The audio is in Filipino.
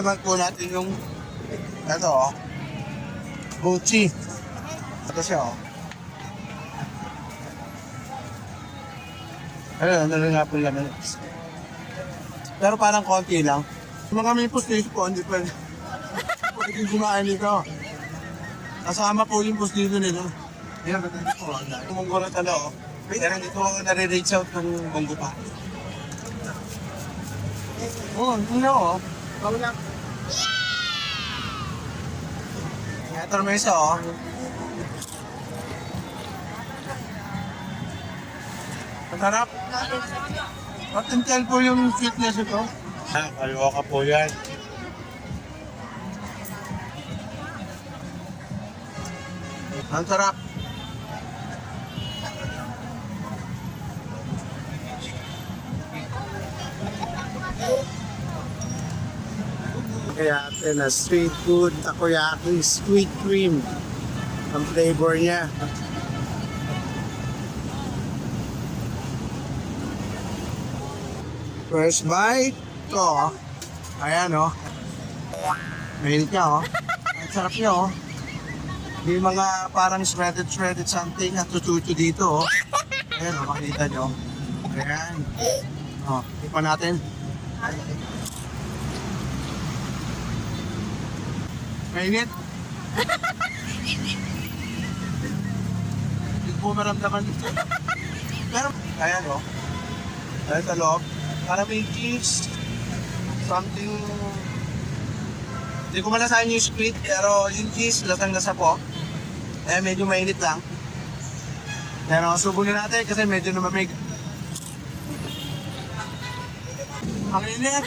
Naman po natin yung ito oh. Gucci. Ito siya oh. Ayun, ano nga po lang. Pero parang konti lang. Mga may postiso po, hindi pwede. Pwede kumain dito. Kasama po yung postiso nila. Ayan, ba't hindi po? Munggo na tala oh. Pero hindi ko nare-reach out ng munggo pa. Oo, hindi oh. Bago lang. Ito naman isa oh. Masarap. Potential po yung sweetness ito. Kaliwa po yan. Ang sarap. Kaya ito na street food, takoyaki, sweet cream. Ang flavor niya. First bite. Ito, oh. Ayan, oh. Mahilig niya, oh. Ang sarap niya, oh. May mga parang shredded something na tututu dito, oh. Ayan, oh. Makikita nyo. Ayan. Oh, ipan natin. Mainit. Hindi ko maramdaman. Pero, ayan, oh. Ayan sa loob. Para may cheese, something, hindi ko malasahan yung squid, pero yung cheese, lasang-lasa po. Eh, medyo mainit lang. Pero subunin natin kasi medyo namamig. Ang init!